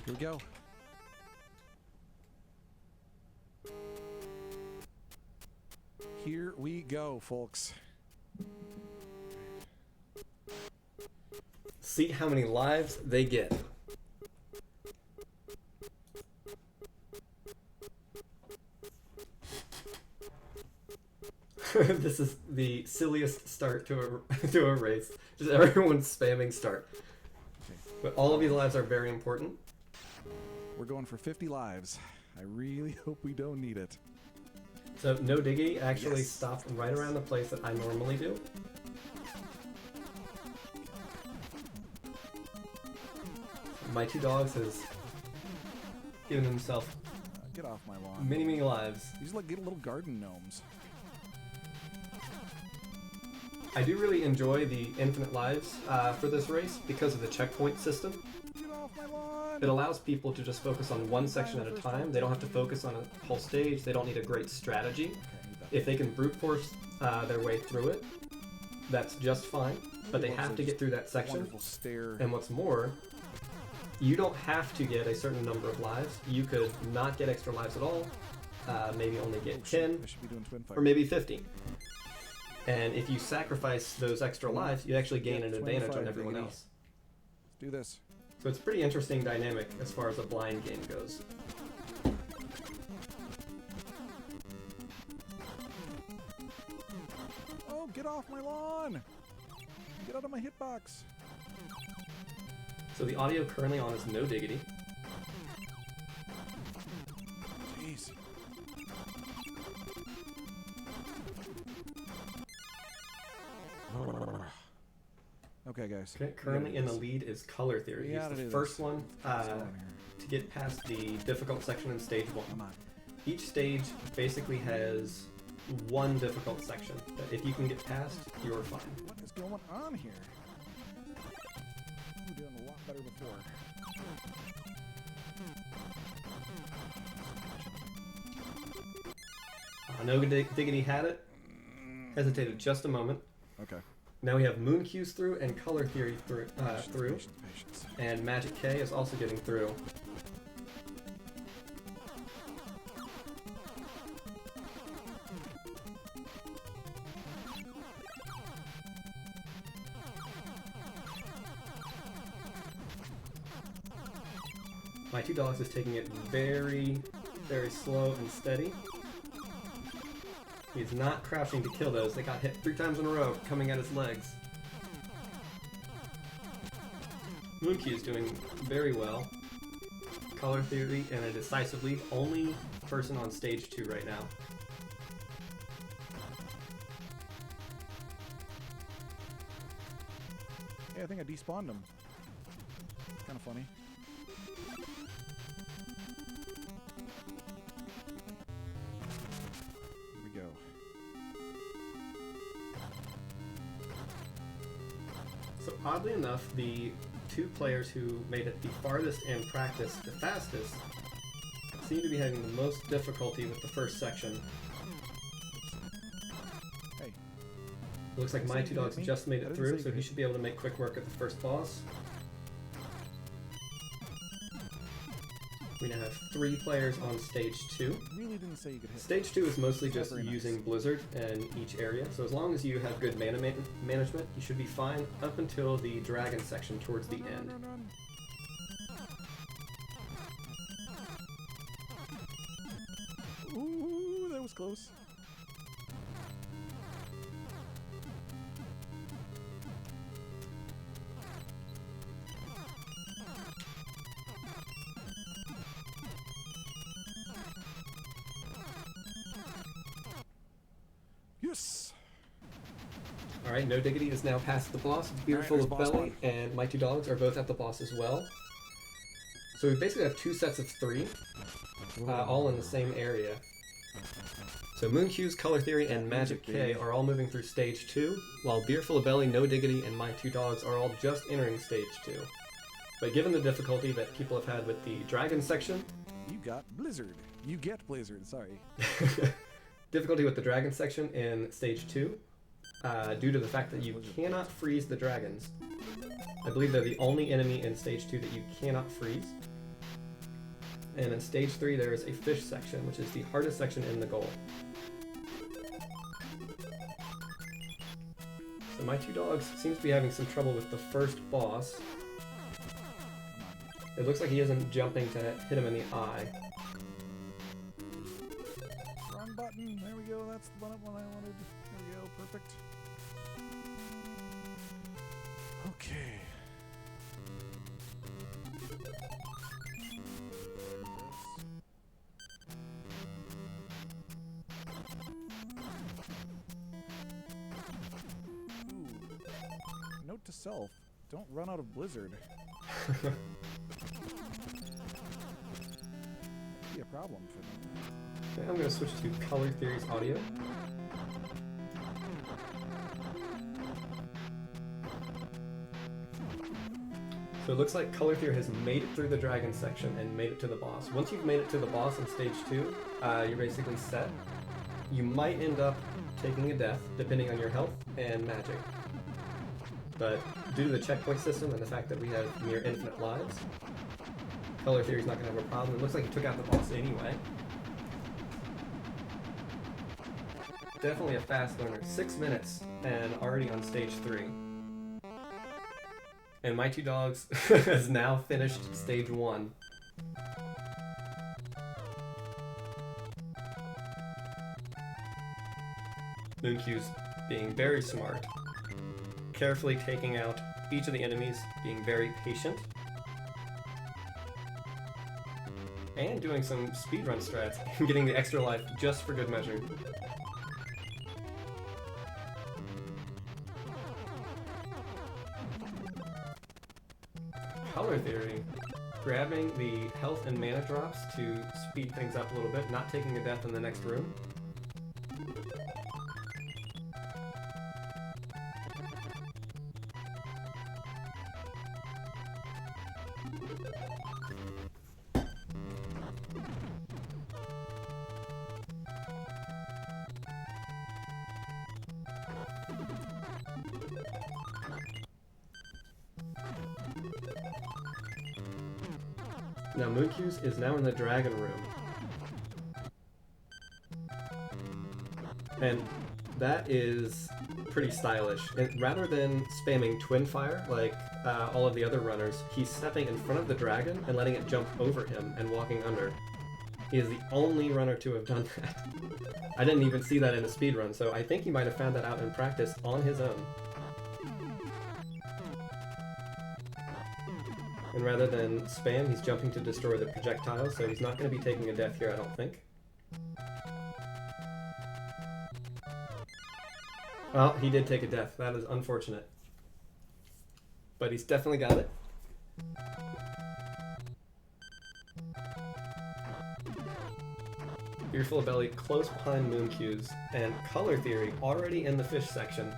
Here we go. Here we go, folks. See how many lives they get. This is the silliest start to a race. Just everyone spamming start. Okay. But all of these lives are very important. We're going for 50 lives. I really hope we don't need it. So NoDiggity actually Yes. stopped right around the place that I normally do. My two dogs has given himself Get off my lawn. many lives. These are like little garden gnomes. I do really enjoy the infinite lives for this race because of the checkpoint system. Get off my lawn! It allows people to just focus on one section at a time. They don't have to focus on a whole stage. They don't need a great strategy. Okay, I need that. If they can brute force their way through it, that's just fine. But they have to get through that section. Wonderful stare. And what's more, you don't have to get a certain number of lives. You could not get extra lives at all. Maybe only get 10, I should be doing twin fire. or maybe 50. And if you sacrifice those extra lives, you actually gain an advantage on everyone else. Let's do this. So it's a pretty interesting dynamic as far as a blind game goes. Oh, get off my lawn! Get out of my hitbox! So the audio currently on is NoDiggity. Jeez. Okay, guys. Okay, currently in the lead is Color Theory. We He's gotta the do first this. one What's going on to get past the difficult section in stage 1. Come on. Each stage basically has one difficult section that if you can get past, you're fine. What is going on here? We were doing a lot better before. NoDiggity had it. Hesitated just a moment. Okay. Now we have Moon Cues through and Color Theory through. Patience. And Magic K is also getting through. My two dogs is taking it very slow and steady. He's not crouching to kill those. They got hit 3 times in a row, coming at his legs. Moonkey is doing very well. Color Theory and a decisive lead. Only person on stage 2 right now. Hey, I think I despawned him. It's kind of funny. Here we go. So oddly enough, the 2 players who made it the farthest and practiced the fastest seem to be having the most difficulty with the first section. Hey. Looks like my two dogs just made I it didn't through, say so he you should be able to make quick work at the first boss. We now have 3 players on stage 2. Really didn't say you could hit. Stage 2 is mostly Not just very nice. using Blizzard in each area, so as long as you have good mana management, you should be fine up until the dragon section towards the end. Run. Ooh, that was close. Yes! Alright, NoDiggity is now past the boss. Beautiful Alright, of there's boss Belly, and my two dogs are both at the boss as well. So we basically have 2 sets of 3, all in the same area. So Moon Cues, Color Theory, and Magic K are all moving through stage 2, while Beerful of Belly, NoDiggity, and my two dogs are all just entering stage 2. But given the difficulty that people have had with the dragon section, You got Blizzard. You get Blizzard, sorry. difficulty with the dragon section in stage 2, due to the fact that you cannot freeze the dragons. I believe they're the only enemy in stage 2 that you cannot freeze. and in stage 3 there is a fish section, which is the hardest section in the goal. So my two dogs seems to be having some trouble with the first boss. It looks like he isn't jumping to hit him in the eye. Wrong button. There we go. That's the one I wanted. There we go. Perfect. Okay. Ooh. Note to self: don't run out of Blizzard. Be a problem for them. Okay, I'm going to switch to Color Theory's audio. So it looks like Color Theory has made it through the dragon section and made it to the boss. Once you've made it to the boss in stage 2, you're basically set. You might end up taking a death, depending on your health and magic. But due to the checkpoint system and the fact that we have near infinite lives, Color Theory's not going to have a problem. It looks like he took out the boss anyway. Definitely a fast learner. 6 minutes and already on stage 3. And my two dogs has now finished stage 1. Mooncue's being very smart, carefully taking out each of the enemies, being very patient, and doing some speedrun strats and getting the extra life just for good measure. Color Theory, grabbing the health and mana drops to speed things up a little bit, not taking a death in the next room. Now Mooncue's is now in the dragon room. And that is pretty stylish. And rather than spamming twin fire like all of the other runners, he's stepping in front of the dragon and letting it jump over him and walking under. He is the only runner to have done that. I didn't even see that in a speedrun, so I think he might have found that out in practice on his own. And rather than spam, he's jumping to destroy the projectiles, so he's not going to be taking a death here, I don't think. Well, he did take a death. That is unfortunate. But he's definitely got it. Fearful Belly close behind Mooncue's, and Color Theory already in the fish section.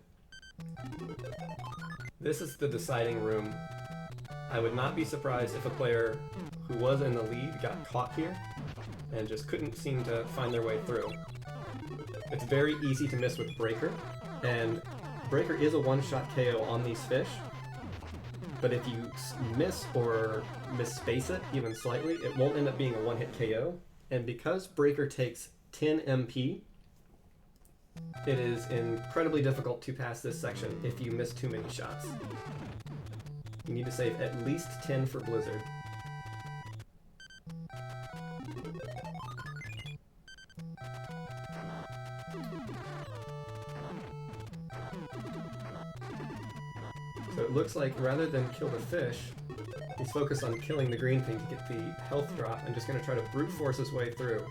This is the deciding room. I would not be surprised if a player who was in the lead got caught here and just couldn't seem to find their way through. It's very easy to miss with Breaker, and Breaker is a one-shot KO on these fish, but if you miss or misspace it even slightly, it won't end up being a one-hit KO, and because Breaker takes 10 MP, it is incredibly difficult to pass this section if you miss too many shots. You need to save at least 10 for Blizzard. So it looks like rather than kill the fish, he's focused on killing the green thing to get the health drop and just going to try to brute force his way through.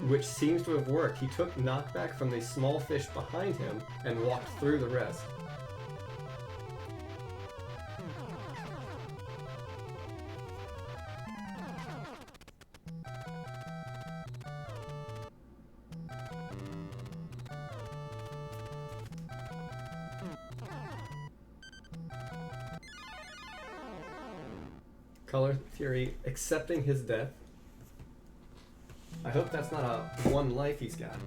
Which seems to have worked. He took knockback from the small fish behind him and walked through the rest. Color Theory accepting his death. I hope that's not a one life he's got.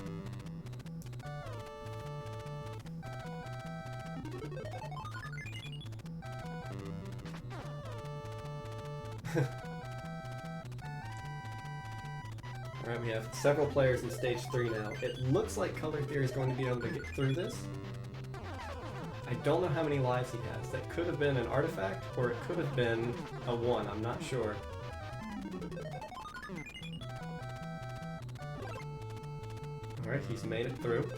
Alright, we have several players in stage 3 now. It looks like Color Theory is going to be able to get through this. I don't know how many lives he has. That could have been an artifact, or it could have been a 1, I'm not sure. Alright, he's made it through.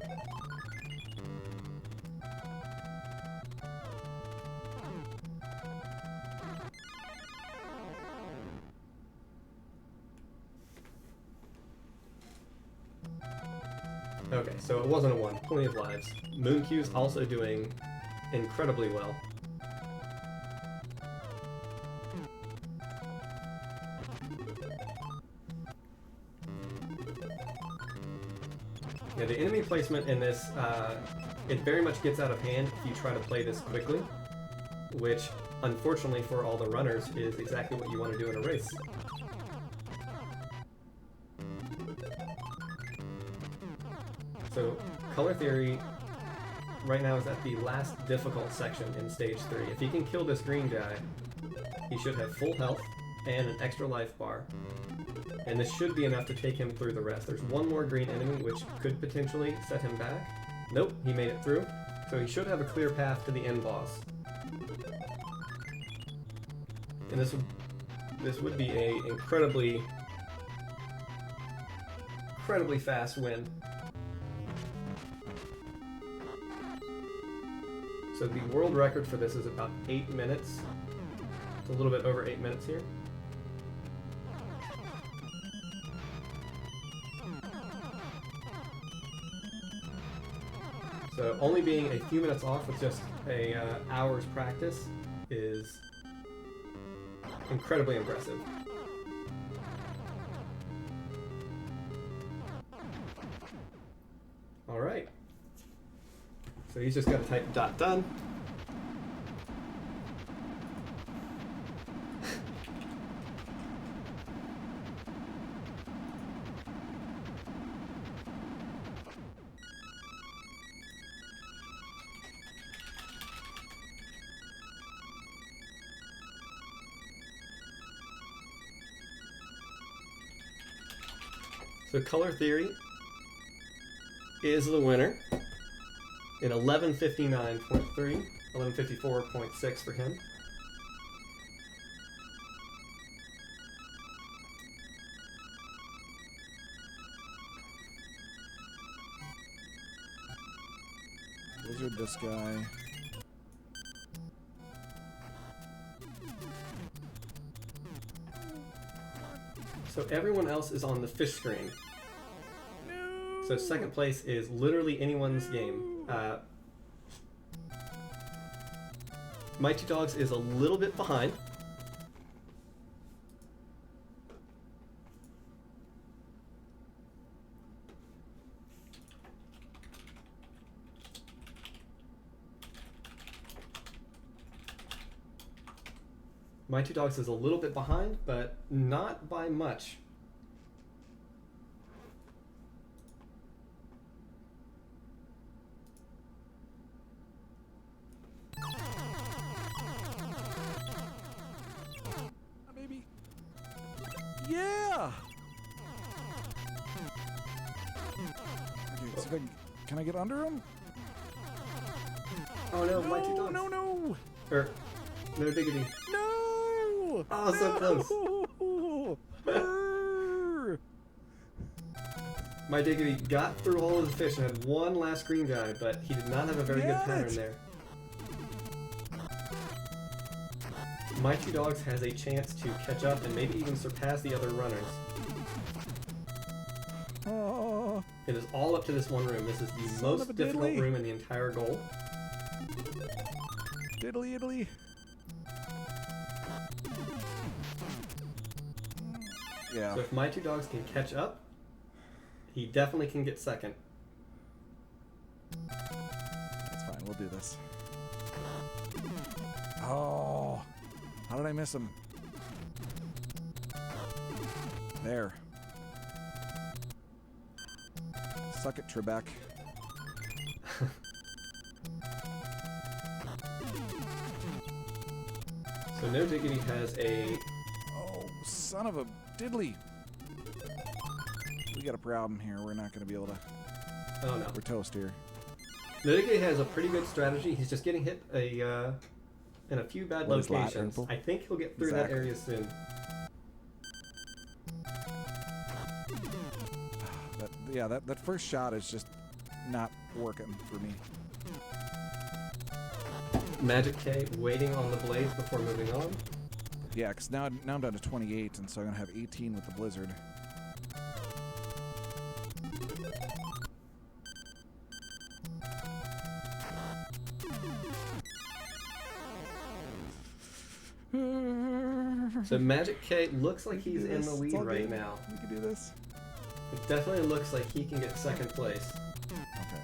Okay, so it wasn't a 1, plenty of lives. Moonq's also doing incredibly well. Yeah, the enemy placement in this, it very much gets out of hand if you try to play this quickly, which, unfortunately for all the runners, is exactly what you want to do in a race. So, Color Theory right now is at the last difficult section in stage 3. If he can kill this green guy, he should have full health and an extra life bar. And this should be enough to take him through the rest. There's one more green enemy which could potentially set him back. Nope, he made it through. So he should have a clear path to the end boss. And this would be a incredibly fast win. So the world record for this is about 8 minutes. It's a little bit over 8 minutes here. So only being a few minutes off with just a hour's practice is incredibly impressive. All right. So he's just got to type .done. So Color Theory is the winner in 11:59.3, 11:54.6 for him. Wizard this guy. So everyone else is on the fish screen. No. So second place is literally anyone's game. Mighty Dogs is a little bit behind. Mighty Dogs is a little bit behind, but not by much. Maybe. Yeah. Okay, so can I get under him? Oh no, Mighty Dogs. No. Or NoDiggity. No. Oh, so close. NoDiggity got through all of the fish and had one last green guy, but he did not have a very good pattern there. Mighty Dogs has a chance to catch up and maybe even surpass the other runners. Oh. It is all up to this one room. This is the Son of most a difficult diddly. room in the entire goal. Diddly Italy. Yeah. So if Mighty Dogs can catch up, he definitely can get second. That's fine. We'll do this. Oh. How did I miss him? There. Suck it, Trebek. So NoDiggity has a... Oh, son of a diddly. we got a problem here. We're not going to be able to... Oh no. We're toast here. NoDiggity has a pretty good strategy. He's just getting hit in a few bad What is locations. that, I think he'll get through that area soon. That first shot is just not working for me. Magic K waiting on the blades before moving on. Yeah, because now I'm down to 28, and so I'm going to have 18 with the blizzard. So Magic K looks like he's in the lead right now. We can do this. It definitely looks like he can get second place. Okay.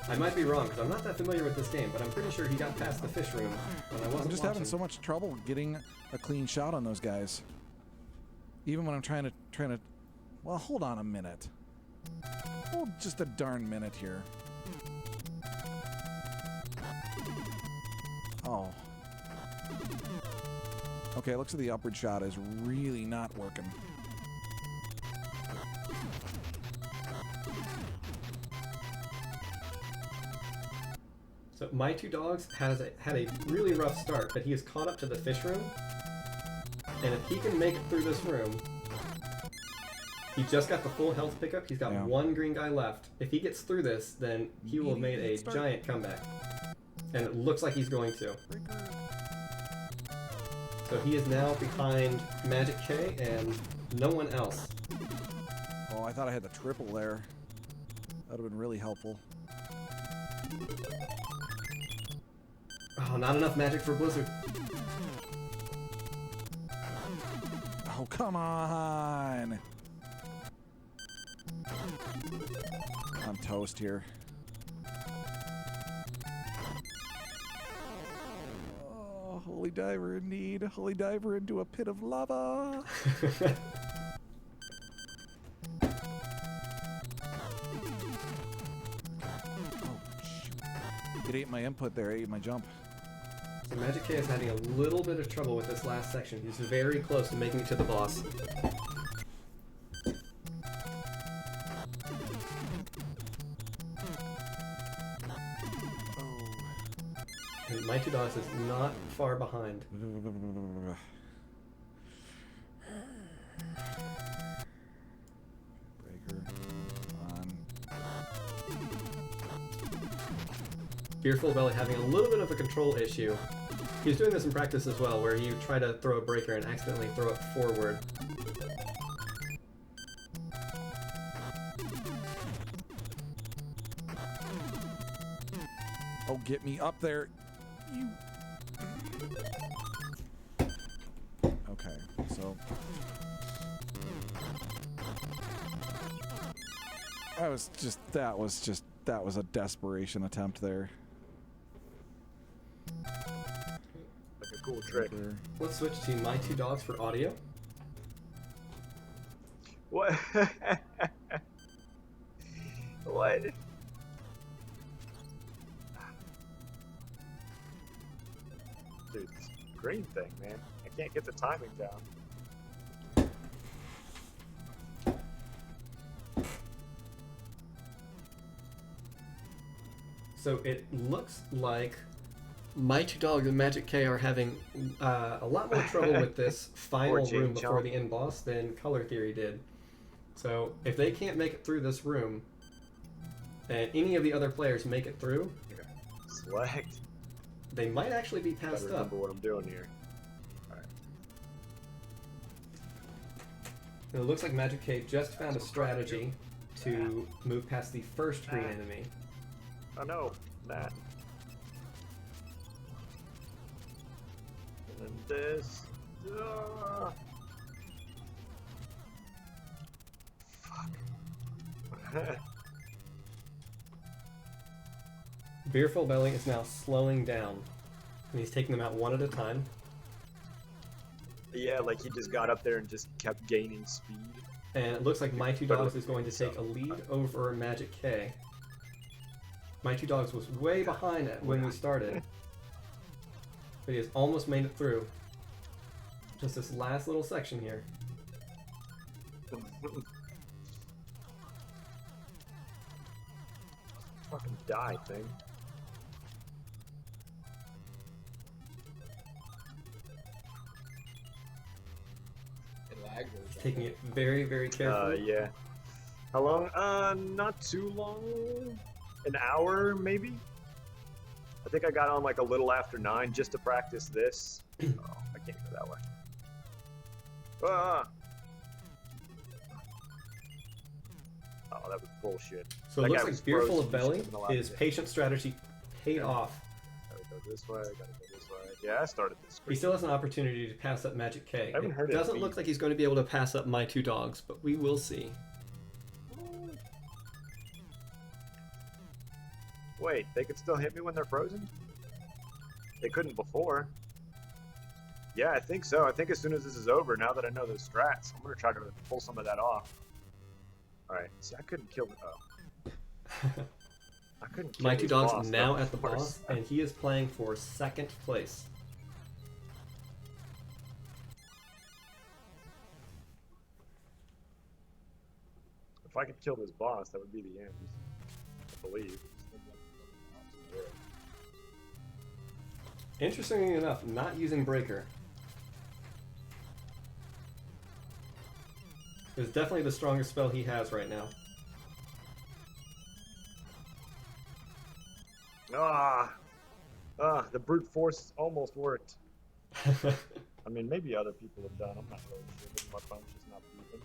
I might be wrong because I'm not that familiar with this game, but I'm pretty sure he got past the fish room when I wasn't I'm just having so much trouble getting a clean shot on those guys. Even when I'm trying to. Well, hold on a minute. Hold just a darn minute here. Oh. Okay, looks like the upward shot is really not working. So My Two Dogs had a really rough start, but he is caught up to the fish room. And if he can make it through this room, he just got the full health pickup. He's got one green guy left. If he gets through this, then he will have made a giant comeback. And it looks like he's going to. So he is now behind Magic K and no one else. Oh, I thought I had the triple there. That would have been really helpful. Oh, not enough magic for Blizzard. Oh, come on! I'm toast here. Oh, holy diver indeed. Holy diver into a pit of lava. It ate my input there, it ate my jump. So Magic K is having a little bit of trouble with this last section. He's very close to making it to the boss. And My Two Dogs is not far behind. Breaker on. Fearful Belly having a little bit of a control issue. He was doing this in practice as well, where you try to throw a breaker and accidentally throw it forward. Oh, get me up there. You. Okay, so. That was a desperation attempt there. Like a cool trick. Let's switch to My Two Dogs for audio. What? What? Dude, this green thing, man. I can't get the timing down. So it looks like My Two Dogs and Magic K are having a lot more trouble with this final room before the end boss than Color Theory did. So if they can't make it through this room, and any of the other players make it through, Select. They might actually be passed Gotta remember up. what I'm doing here. Alright. It looks like Magic K just found a strategy to move past the first green enemy. Oh no, that. And then this. Fuck. Beerful Belly is now slowing down, and he's taking them out one at a time. Yeah, like he just got up there and just kept gaining speed. And it looks like My Two Dogs is going to take a lead over Magic K. My Two Dogs was way behind it when we started, but he has almost made it through. Just this last little section here. Fucking die, thing. It lagged. Taking it very, very carefully. Yeah. How long? Not too long. An hour, maybe? I think I got on like a little after 9 just to practice this. Oh, I can't go that way. Ah! Oh, that was bullshit. So That it looks guy like was Beer Full of frozen. Belly, He should've been allowed his to. patient strategy paid Yeah. off. Gotta go this way, gotta go this way. Yeah, I started this. He still has an opportunity to pass up Magic K. I haven't heard It it doesn't beat. look like he's going to be able to pass up My Two Dogs, but we will see. Wait, they could still hit me when they're frozen? They couldn't before. Yeah, I think so. I think as soon as this is over, now that I know those strats, I'm gonna try to pull some of that off. Alright, see, I couldn't kill I couldn't kill My Two this Dogs boss, now though, at the of course. boss, and he is playing for 2nd place. If I could kill this boss, that would be the end. I believe. Interestingly enough, not using Breaker. Is definitely the strongest spell he has right now. The brute force almost worked. I mean, maybe other people have done. I'm not really sure, but my phone's just not beeping.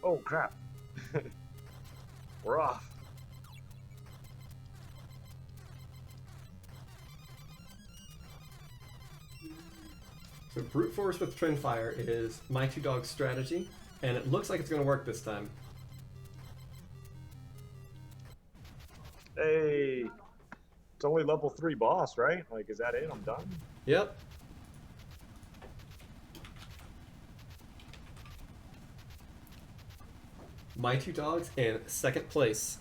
Oh, crap. We're off. So Brute Force with Twin Fire is My Two Dogs' strategy, and it looks like it's going to work this time. Hey. It's only level 3 boss, right? Like, is that it? I'm done? Yep. My Two Dogs in 2nd place.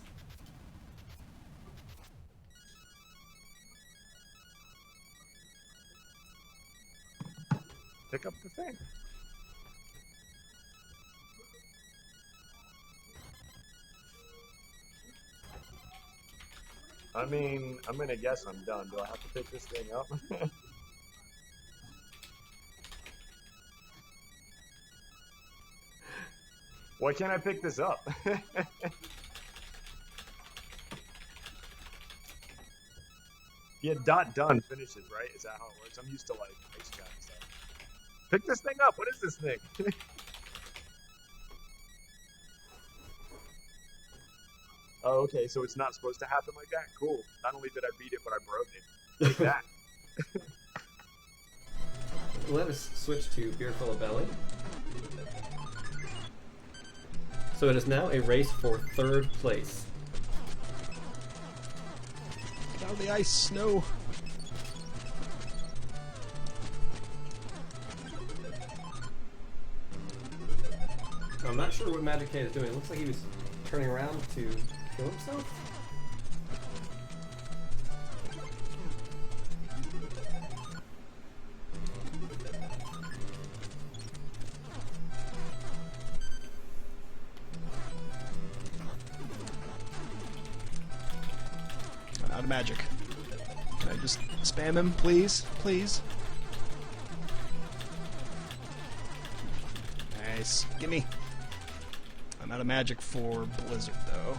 Pick up the thing. I mean, I'm gonna guess I'm done. Do I have to pick this thing up? Why can't I pick this up? Yeah, done finishes, right? Is that how it works? I'm used to like ice gun and stuff. Pick this thing up. What is this thing? Oh, okay, so it's not supposed to happen like that? Cool. Not only did I beat it, but I broke it. Like that. Let us switch to Beer Full of Belly. So it is now a race for 3rd place. Get out of the ice, snow. I'm not sure what Magic K is doing. It looks like he was turning around to kill himself. I'm out of magic. Can I just spam him, please? Please? Nice. Gimme. I'm out of magic for Blizzard, though.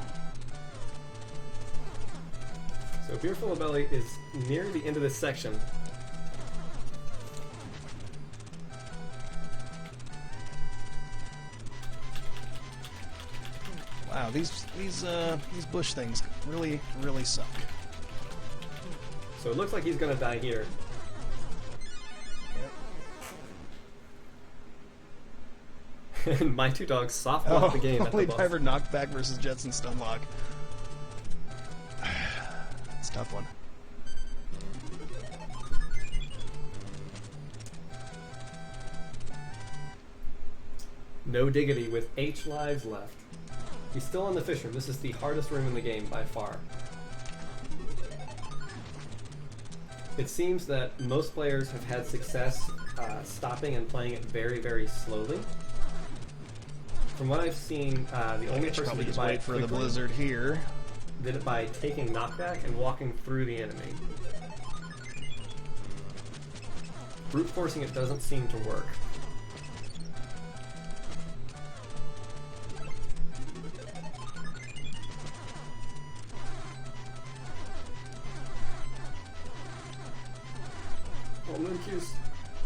So Beer Full of Belly is near the end of this section. Wow, these bush things really suck. So it looks like he's gonna die here. And My Two Dogs soft lock the game at the Holy boss. Diver knockback versus Jetson Stunlock. It's a tough one. NoDiggity with H lives left. He's still on the fish room. This is the hardest room in the game by far. It seems that most players have had success stopping and playing it very, very slowly. From what I've seen, the only I should person probably who just could buy wait it for the quickly blizzard here. did it by taking knockback and walking through the enemy. Brute forcing it doesn't seem to work. Oh,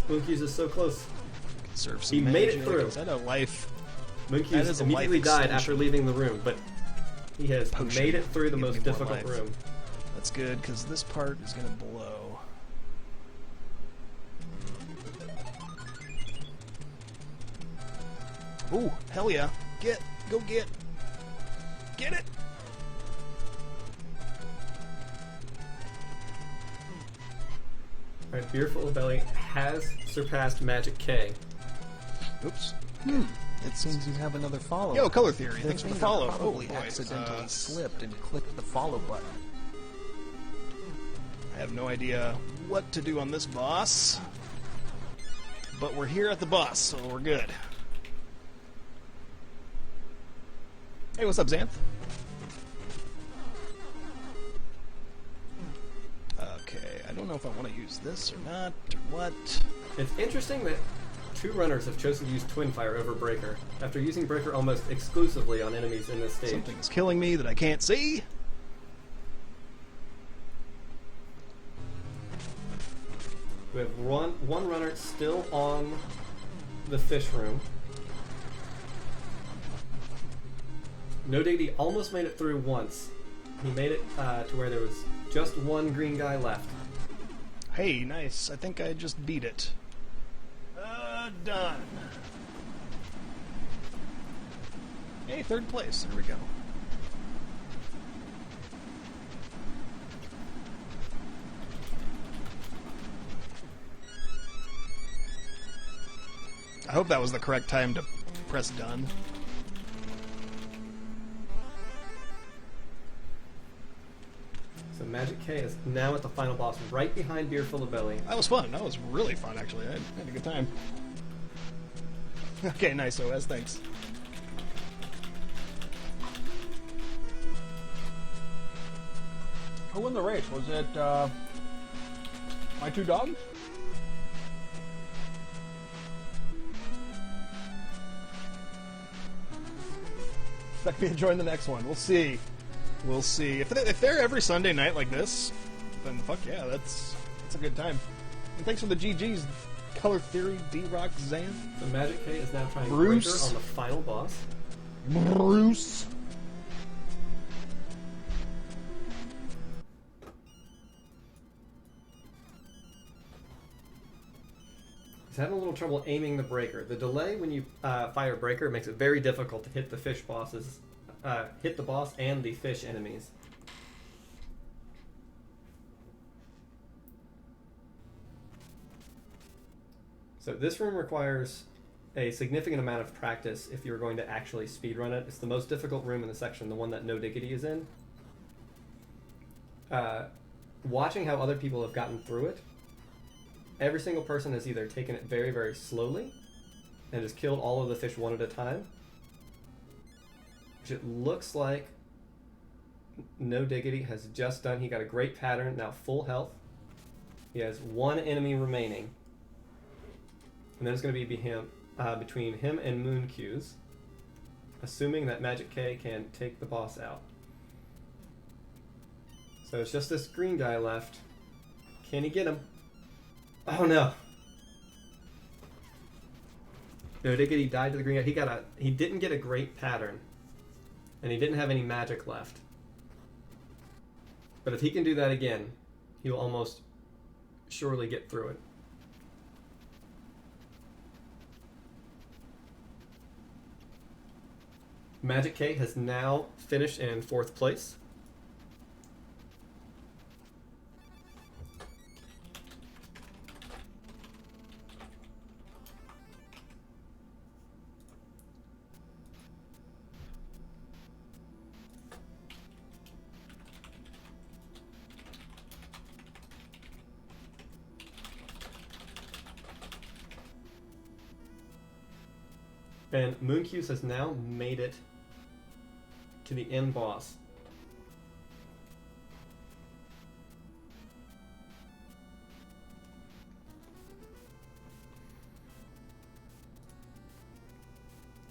Mooncuse is so close. Conserve some He made it magic. through. Is that a life? That Mooncuse is a immediately life died extension. after leaving the room, but he has Potion. made it through the Give me most more difficult life. room. That's good, because this part is going to blow. Ooh, hell yeah. Go get. Get it! Alright, Beer Full of Belly has surpassed Magic K. Oops. It seems you have another follow. Yo, Color Theory, thanks for the finger follow. Probably Oh, boy. accidentally slipped and clicked the follow button. I have no idea what to do on this boss. But we're here at the boss, so we're good. Hey, what's up, Xanth? Okay, I don't know if I want to use this or not, or what. It's interesting that two runners have chosen to use Twin Fire over Breaker, after using Breaker almost exclusively on enemies in this stage. Something is killing me that I can't see. We have one runner still on the fish room. NoDiggity almost made it through once. He made it to where there was just one green guy left. Hey, nice. I think I just beat it. Done. Hey, third place. There we go. I hope that was the correct time to press done. So Magic K is now at the final boss, right behind Beer Full of Belly. That was fun. That was really fun, actually. I had a good time. Okay, nice, OS. Thanks. Who won the race? Was it my two dogs? Expect me to join the next one. We'll see. We'll see. If they're every Sunday night like this, then fuck yeah, that's a good time. And thanks for the GGs, Color Theory, D-Rock, Zan. So Magic K is now trying Bruce. Breaker on the final boss. Bruce. He's having a little trouble aiming the Breaker. The delay when you fire Breaker makes it very difficult to hit the fish bosses, hit the boss and the fish enemies. So this room requires a significant amount of practice if you're going to actually speedrun it. It's the most difficult room in the section, the one that NoDiggity is in. Watching how other people have gotten through it, every single person has either taken it very, very slowly and has killed all of the fish one at a time, which it looks like NoDiggity has just done. He got a great pattern, now full health. He has one enemy remaining. And then it's going to be between him and Mooncuse, assuming that Magic K can take the boss out. So it's just this green guy left. Can he get him? Oh no! NoDiggity died to the green guy. He didn't get a great pattern, and he didn't have any magic left. But if he can do that again, he will almost surely get through it. Magic K has now finished in 4th place. And Mooncuse has now made it to the end boss.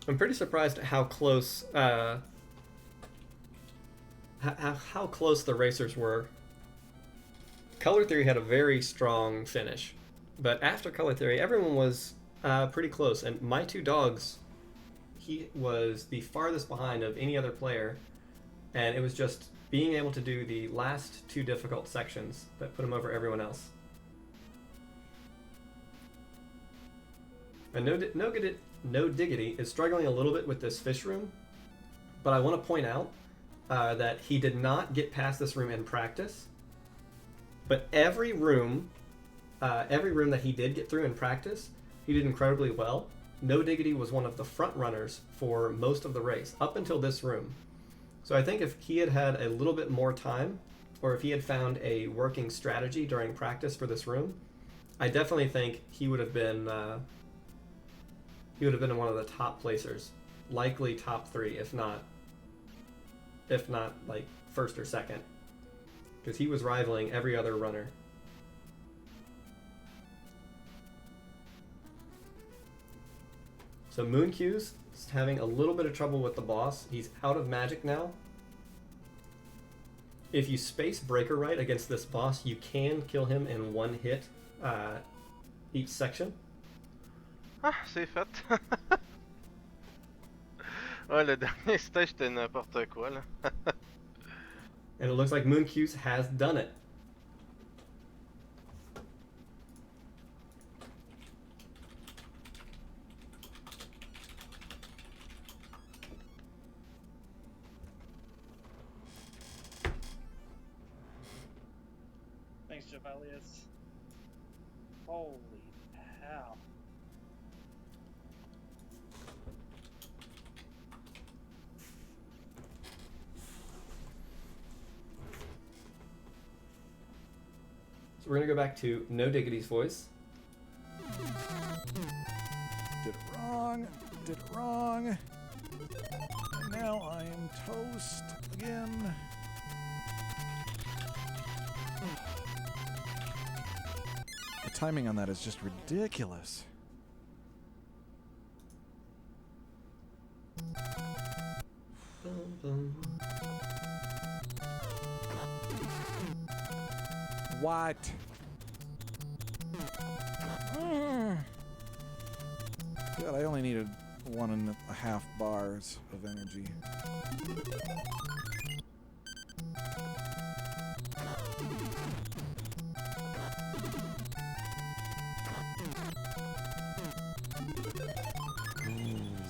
I'm pretty surprised at how close how close the racers were. Color Theory had a very strong finish, but after Color Theory, everyone was pretty close. And My Two Dogs, he was the farthest behind of any other player, and it was just being able to do the last two difficult sections that put him over everyone else. And NoDiggity is struggling a little bit with this fish room, but I want to point out that he did not get past this room in practice. But every room that he did get through in practice, he did incredibly well. NoDiggity was one of the front runners for most of the race, up until this room. So I think if he had had a little bit more time, or if he had found a working strategy during practice for this room, I definitely think he would have been one of the top placers, likely top 3, if not like first or second, because he was rivaling every other runner. So Mooncuse is having a little bit of trouble with the boss. He's out of magic now. If you space Breaker right against this boss, you can kill him in one hit each section. Ah, c'est fait. Ouais, le dernier stage c'était n'importe quoi là. And it looks like Mooncuse has done it. Thanks, Javelius. Holy hell. So we're gonna go back to NoDiggity's voice. Did it wrong. Did it wrong. And now I am toast again. The timing on that is just ridiculous. What? God, I only needed 1.5 bars of energy.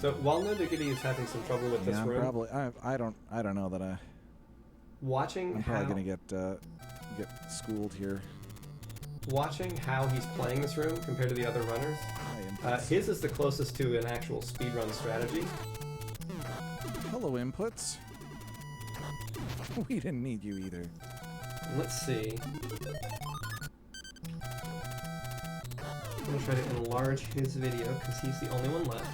So while NoDiggity is having some trouble with this Yeah, I'm room, probably. I don't know that watching I'm how probably gonna get schooled here. watching how he's playing this room compared to the other runners, his is the closest to an actual speedrun strategy. Hello, inputs. We didn't need you either. Let's see. I'm gonna try to enlarge his video because he's the only one left.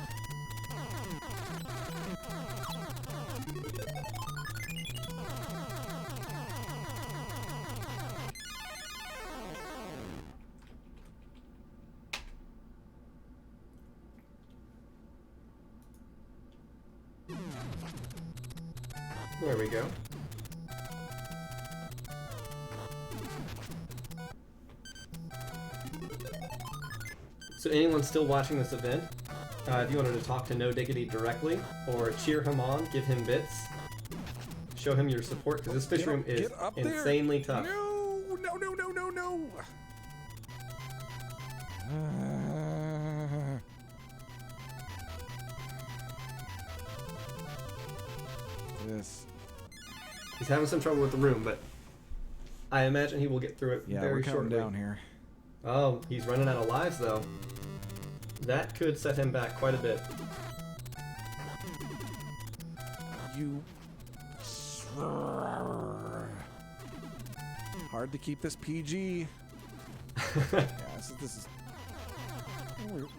There we go. So anyone still watching this event, if you wanted to talk to NoDiggity directly, or cheer him on, give him bits, show him your support, because this fish room is insanely tough. No, no, no, no, no, no. This. He's having some trouble with the room, but I imagine he will get through it Yeah, very we're counting shortly. down here. Oh, he's running out of lives, though. That could set him back quite a bit. You. Hard to keep this PG. Yeah, this is.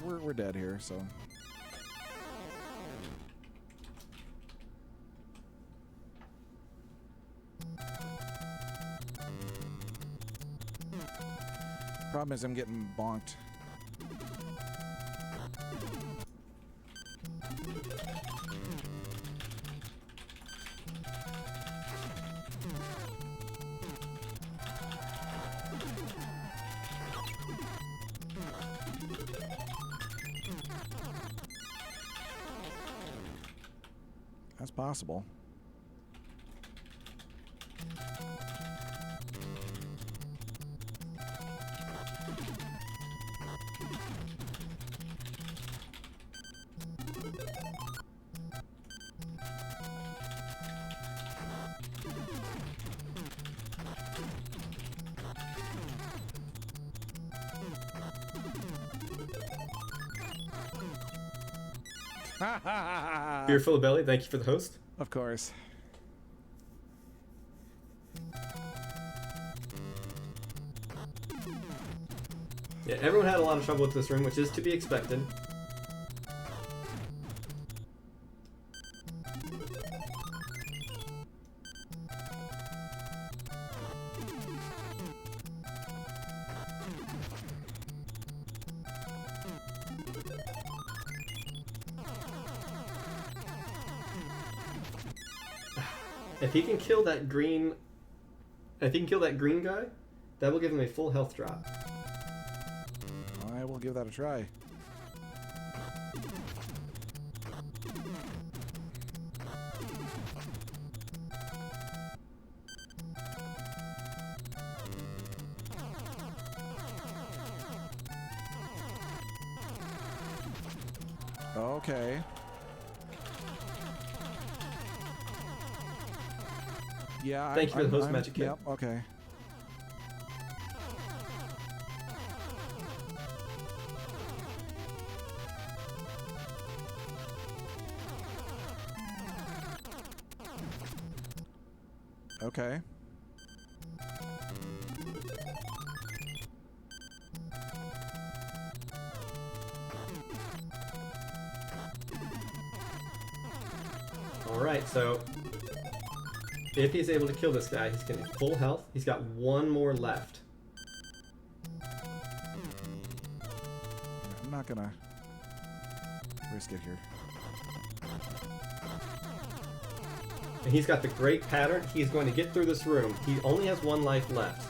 We're dead here, so. Problem is I'm getting bonked. That's possible. Beer full of belly, thank you for the host. Of course. Yeah, everyone had a lot of trouble with this room, which is to be expected. If he can kill that green, guy, that will give him a full health drop. I will give that a try. Okay. Yeah. Thank you for the host, Magic Kid. Yep. Okay. Okay. Alright, so if he's able to kill this guy, he's getting full health. He's got one more left. I'm not gonna risk it here. And he's got the great pattern. He's going to get through this room. He only has one life left.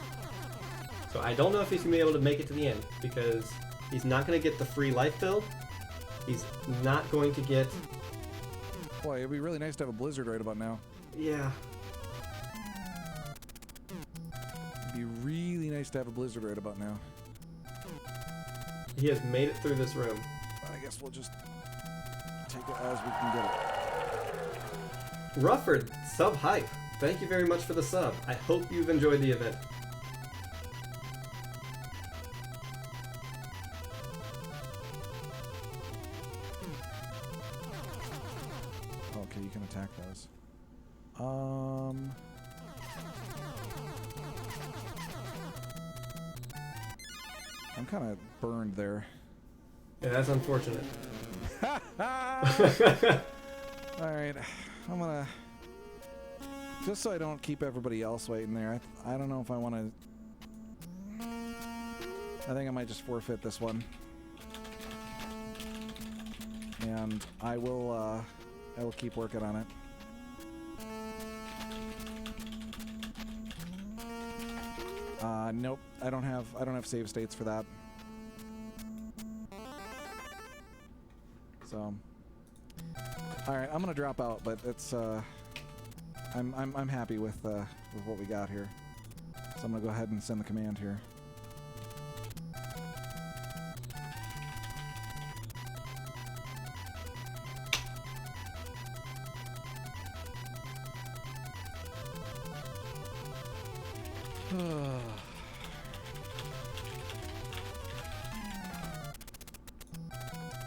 So I don't know if he's going to be able to make it to the end, because he's not going to get the free life build. He's not going to get... Boy, it'd be really nice to have a blizzard right about now. Yeah. It'd be really nice to have a blizzard right about now. He has made it through this room. But I guess we'll just take it as we can get it. Rufford, sub hype. Thank you very much for the sub. I hope you've enjoyed the event. Okay, you can attack those. I'm kind of burned there. Yeah, that's unfortunate. Alright, I'm gonna... Just so I don't keep everybody else waiting there, I don't know if I want to... I think I might just forfeit this one. And I will keep working on it. Nope, I don't have save states for that. So, all right, I'm gonna drop out, but it's I'm happy with what we got here. So I'm gonna go ahead and send the command here.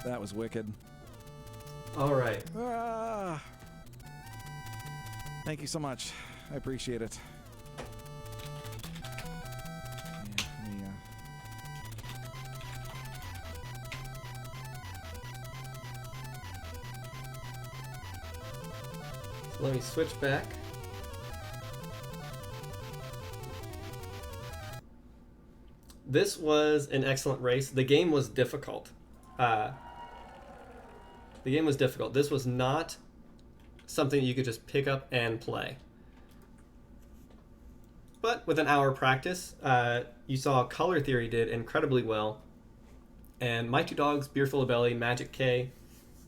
That was wicked. All right. Thank you so much. I appreciate it. Let me switch back. This was an excellent race. The game was difficult. This was not something you could just pick up and play. But with an hour practice, you saw Color Theory did incredibly well. And My Two Dogs, Beer Full of Belly, Magic K,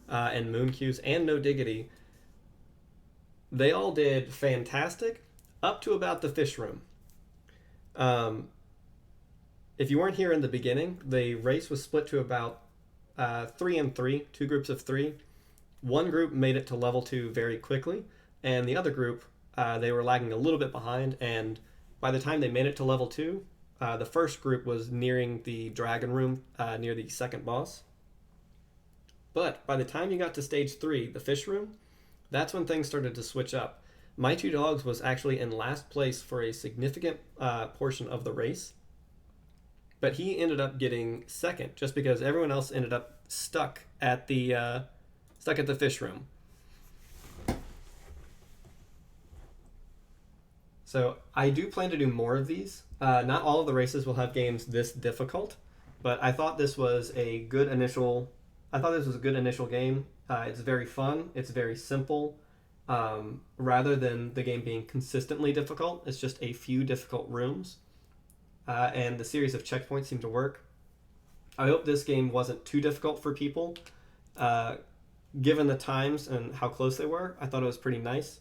and Moon Cues, and NoDiggity, they all did fantastic up to about the fish room. If you weren't here in the beginning, the race was split to about 3 and 3, 2 groups of 3. One group made it to level 2 very quickly, and the other group, they were lagging a little bit behind, and by the time they made it to level 2, the first group was nearing the dragon room near the second boss. But by the time you got to stage 3, the fish room, that's when things started to switch up. My Two Dogs was actually in last place for a significant portion of the race, but he ended up getting second just because everyone else ended up stuck at the fish room. So I do plan to do more of these. Not all of the races will have games this difficult, but I thought this was a good initial. Game. It's very fun. It's very simple. Rather than the game being consistently difficult, it's just a few difficult rooms, and the series of checkpoints seem to work. I hope this game wasn't too difficult for people. Given the times and how close they were, I thought it was pretty nice.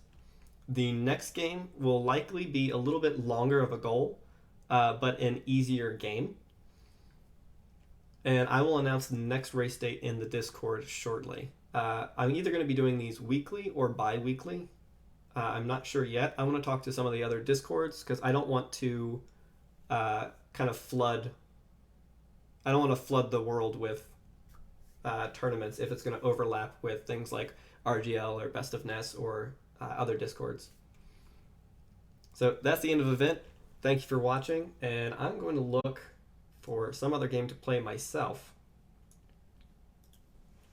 The next game will likely be a little bit longer of a goal, but an easier game. And I will announce the next race date in the Discord shortly. I'm either going to be doing these weekly or bi-weekly. I'm not sure yet. I want to talk to some of the other Discords because I don't want to flood the world with tournaments if it's going to overlap with things like RGL or Best of NES or other Discords. So that's the end of the event. Thank you for watching, and I'm going to look for some other game to play myself.